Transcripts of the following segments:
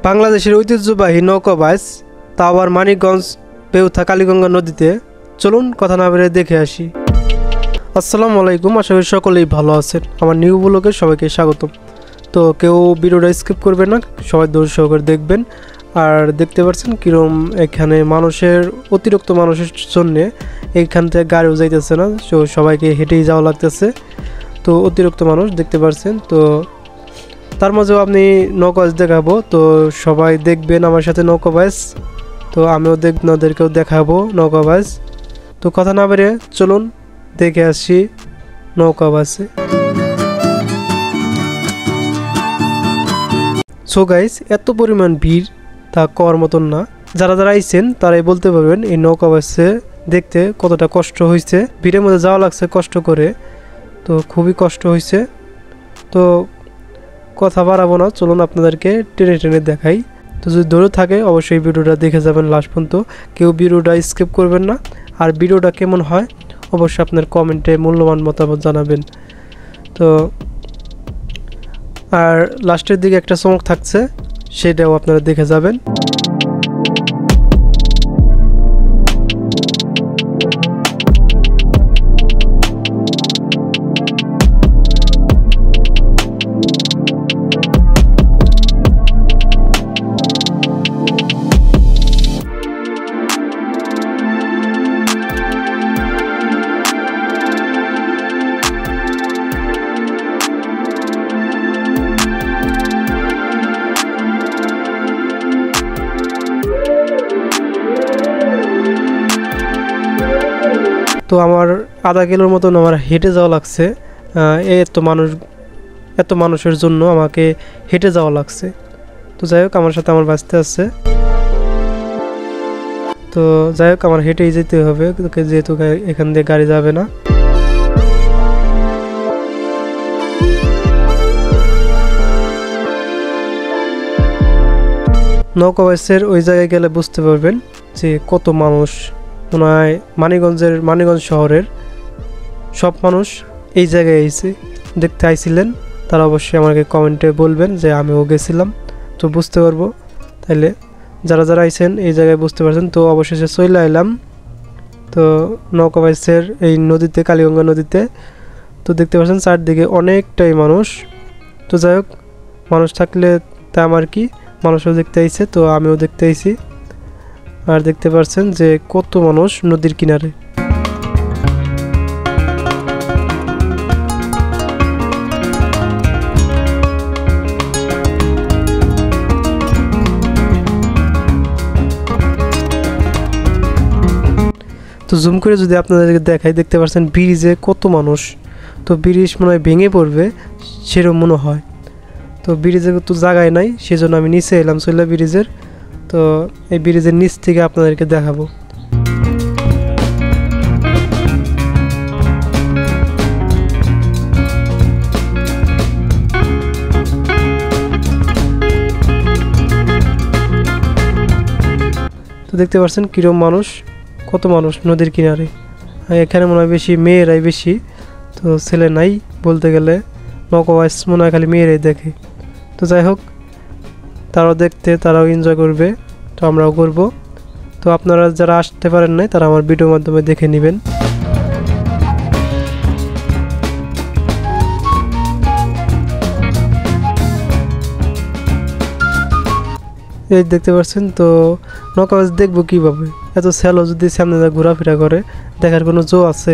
বাংলাদেশের ঐতিহ্যবাহী নৌকাবাজ তা আবার মানিকগঞ্জ বেউথা কালীগঙ্গা নদীতে। চলুন কথা না বেরিয়ে দেখে আসি। আসসালামু আলাইকুম, আশা করি সকলেই ভালো আছেন। আমার নিউ ব্লগে সবাইকে স্বাগতম। তো কেউ ভিডিওটা স্কিপ করবেন না, সবাই ধৈর্য সহকারে দেখবেন। আর দেখতে পাচ্ছেন কীরকম এখানে অতিরিক্ত মানুষের জন্যে এইখান থেকে গাড়িও যাইতেছে না, তো সবাইকে হেঁটেই যাওয়া লাগতেছে। তো অতিরিক্ত মানুষ দেখতে পাচ্ছেন। তো তার মাঝেও আপনি নৌকাবাজ দেখাবো, তো সবাই দেখবেন আমার সাথে নৌকাবাজ। তো আমিও ওদেরকেও দেখাবো নৌকাবাজ। তো কথা না বেরিয়ে চলুন দেখে আসি নৌকাবাজে। সো গাইস, এত পরিমাণ ভিড় তা কর মতন না। যারা আইছেন তারাই বলতে পারবেন এই নৌকাবাজে দেখতে কতটা কষ্ট হয়েছে। ভিড়ের মধ্যে যাওয়া লাগছে কষ্ট করে, তো খুবই কষ্ট হয়েছে। তো কথা বাড়াবো না, চলুন আপনাদেরকে টেনে টেনে দেখাই। তো যদি ধরে থাকে অবশ্যই ভিডিওটা দেখে যাবেন লাস্ট পর্যন্ত, কেউ ভিডিওটা স্কিপ করবেন না। আর ভিডিওটা কেমন হয় অবশ্যই আপনার কমেন্টে মূল্যবান মতামত জানাবেন। তো আর লাস্টের দিকে একটা চমক থাকছে, সেটাও আপনারা দেখে যাবেন। তো আমার আধা কিলোর মতন আমার হেঁটে যাওয়া লাগছে। এত মানুষের জন্য আমাকে হেঁটে যাওয়া লাগছে। তো যাই হোক, আমার সাথে আমার বাঁচতে আছে। তো যাই হোক, আমার হেঁটেই যেতে হবে, যেহেতু এখান দিয়ে গাড়ি যাবে না। নৌকাবাসের ওই জায়গায় গেলে বুঝতে পারবেন যে কত মানুষ। মনে হয় মানিকগঞ্জ শহরের সব মানুষ এই জায়গায় দেখতে আইছিলেন। তারা অবশ্যই আমাকে কমেন্টে বলবেন যে আমিও গেছিলাম, তো বুঝতে পারবো। তাইলে যারা আইছেন এই জায়গায় বুঝতে পারছেন। তো অবশেষে চলে আইলাম তো নৌকাবাসের এই নদীতে, কালীগঙ্গা নদীতে। তো দেখতে পাচ্ছেন চারদিকে অনেকটাই মানুষ। তো যাই হোক, মানুষ থাকলে তা আমার কি, মানুষও দেখতে আইছে, তো আমিও দেখতে আইছি। আর দেখতে পাচ্ছেন যে কত মানুষ নদীর কিনারে। তো জুম করে যদি আপনাদেরকে দেখাই, দেখতে পাচ্ছেন ব্রিজে কত মানুষ। তো ব্রিজ মনে হয় ভেঙে পড়বে সেরকম মনে হয়। তো ব্রিজে তো জায়গায় নাই, সেজন্য আমি নিচে এলাম চলে ব্রিজের। তো এই ব্রিজের নিচ থেকে আপনাদেরকে দেখাবো। তো দেখতে পাচ্ছেন কিরম মানুষ, কত মানুষ নদীর কিনারে। এখানে মনে হয় বেশি মেয়েরাই বেশি, তো ছেলে নাই বলতে গেলে। নৌকাবাজ মনে হয় খালি মেয়েরাই দেখে। তো যাই হোক, তারাও এনজয় করবে, তো আমরাও করব। তো আপনারা যারা আসতে পারেন নাই তারা আমার ভিডিওর মাধ্যমে দেখে নেবেন। এই দেখতে পাচ্ছেন। তো নৌকাবাজ দেখবো কীভাবে, এত স্যালো যদি সামনে ঘোরাফেরা করে, দেখার কোনো জো আছে?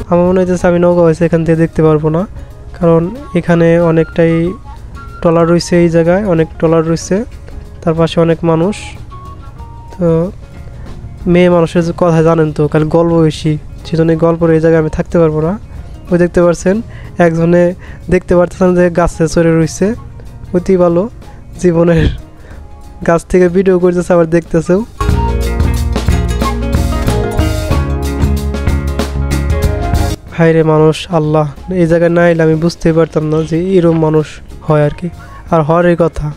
আমার মনে হচ্ছে আমি নৌকাবাজ এখান থেকে দেখতে পারবো না, কারণ এখানে অনেকটাই ট্রলার রয়েছে। এই জায়গায় অনেক ট্রলার রয়েছে, তার পাশে অনেক মানুষ। তো মেয়ে মানুষের কথা জানেন তো, খালি গল্প বেশি, সেজন্য গল্পের এই জায়গায় আমি থাকতে পারবো না। ওই দেখতে পাচ্ছেন একজনে দেখতে পারতেছেন যে গাছে চড়ে রয়েছে, অতি ভালো জীবনের। গাছ থেকে ভিডিও করতেছে আবার দেখতেছেও। হায়রে মানুষ, আল্লাহ, এই জায়গায় না এলে আমি বুঝতেই পারতাম না যে এরকম মানুষ হয় আর কি, আর হওয়ারই কথা।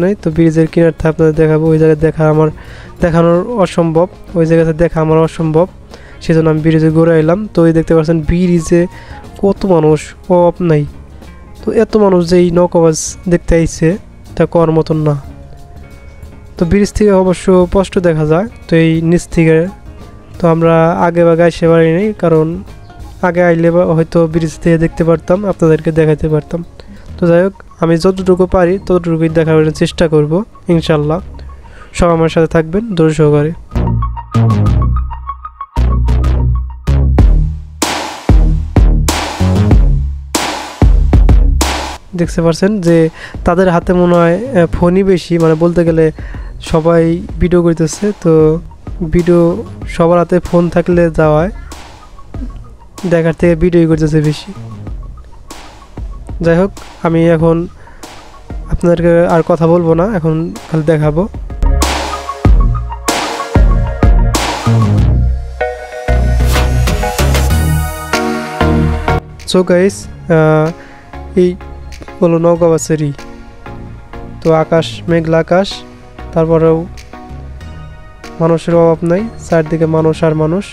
নাই, তো ব্রিজের কিনারটা আপনাদের দেখাবো। ওই জায়গায় দেখানোর অসম্ভব, ওই জায়গাতে দেখা আমার অসম্ভব, সেজন্য আমি ব্রিজে ঘুরে এলাম। তো এই দেখতে পাচ্ছেন ব্রিজে কত মানুষ, অভাব নাই। তো এত মানুষ যে এই নৌকাবাজ দেখতে আইছে তা কর মতন না। তো ব্রিজ থেকে অবশ্য স্পষ্ট দেখা যায়, তো এই নিচ থেকে তো আমরা আগে আইসে পারি নাই, কারণ আগে আইলে হয়তো ব্রিজ থেকে দেখতে পারতাম, আপনাদেরকে দেখাতে পারতাম। তো যাই হোক, আমি যতটুকু পারি ততটুকুই দেখার চেষ্টা করব ইনশাল্লাহ। সব আমার সাথে থাকবেন ধৈর্য সহকারে। দেখতে পাচ্ছেন যে তাদের হাতে মনে হয় ফোনই বেশি, মানে বলতে গেলে সবাই ভিডিও করতেছে। তো ভিডিও সবার হাতে ফোন থাকলে যাওয়ায় দেখার থেকে ভিডিও করতেছে বেশি। যাই হোক, আমি এখন আপনাদেরকে আর কথা বলবো না, এখন খালি দেখাবো। সো গাইস, এই হলো নৌকাবাসেরই। তো আকাশ মেঘলা আকাশ, তারপরেও মানুষের অভাব নাই, চারদিকে মানুষ আর মানুষ।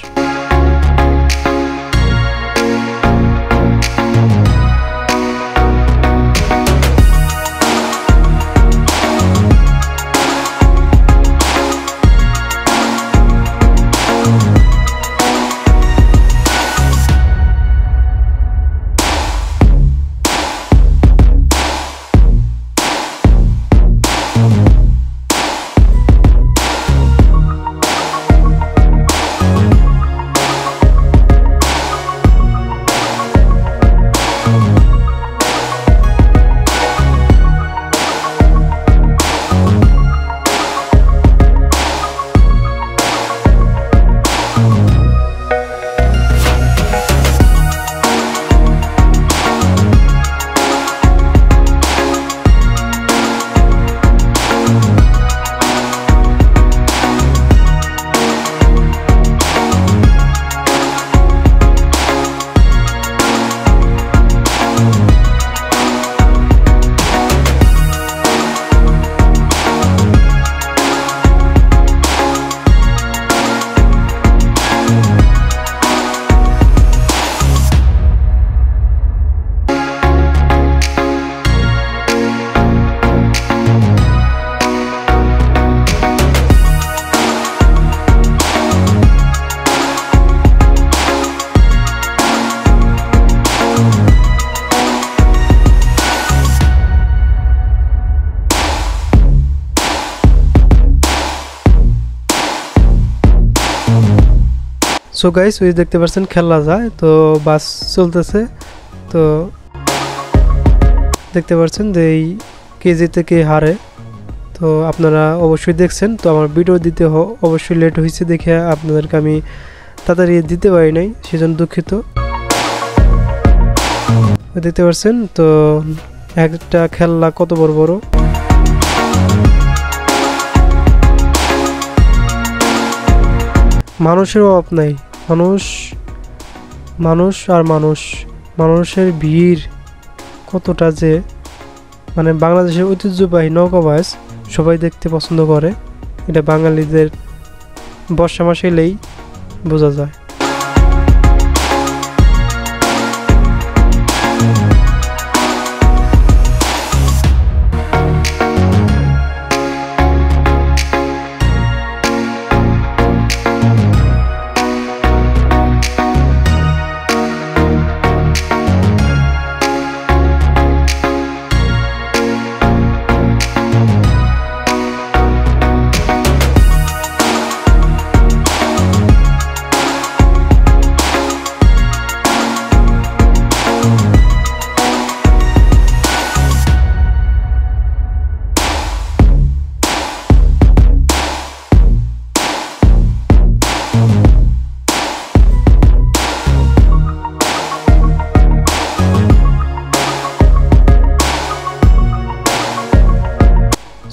সো গাইস, ওই দেখতে পাচ্ছেন খেলা যায়, তো বাস চলতেছে। তো দেখতে পাচ্ছেন যে এই কেজিতে কে হারে, তো আপনারা অবশ্যই দেখছেন। তো আমার ভিডিও দিতে অবশ্যই লেট হয়েছে দেখে আপনাদেরকে আমি তাড়াতাড়ি দিতে পারি নাই, সেজন্য দুঃখিত। দেখতে পাচ্ছেন তো একটা খেলা কত বড় বড়। মানুষের অভাব নাই, মানুষ আর মানুষের ভিড় কতটা যে, মানে বাংলাদেশের ঐতিহ্যবাহী নৌকাবাজ সবাই দেখতে পছন্দ করে। এটা বাঙালিদের বর্ষা মাসে এলেই বোঝা যায়।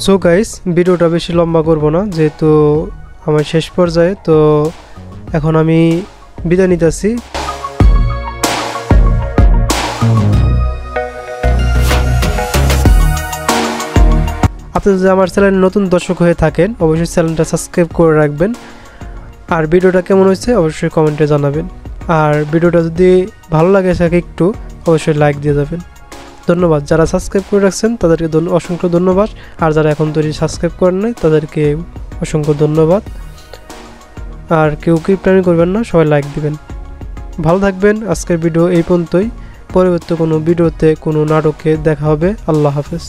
সো গাইস, ভিডিওটা বেশি লম্বা করব না, যেহেতু আমার শেষ পর্যায়ে। তো এখন আমি বিদায় নিতেছি। আপনি যদি আমার চ্যানেলে নতুন দর্শক হয়ে থাকেন অবশ্যই চ্যানেলটা সাবস্ক্রাইব করে রাখবেন। আর ভিডিওটা কেমন হয়েছে অবশ্যই কমেন্টে জানাবেন। আর ভিডিওটা যদি ভালো লাগে থাকে একটু অবশ্যই লাইক দিয়ে যাবেন। ধন্যবাদ। যারা সাবস্ক্রাইব করে রাখছেন তাদেরকে অসংখ্য ধন্যবাদ। আর যারা এখন তৈরি সাবস্ক্রাইব করেন নাই তাদেরকে অসংখ্য ধন্যবাদ। আর কেউ কিপটামি করবেন না, সবাই লাইক দিবেন। ভালো থাকবেন। আজকের ভিডিও এই পর্যন্তই। পরবর্তী কোনো ভিডিওতে কোনো নাটকে দেখা হবে। আল্লাহ হাফেজ।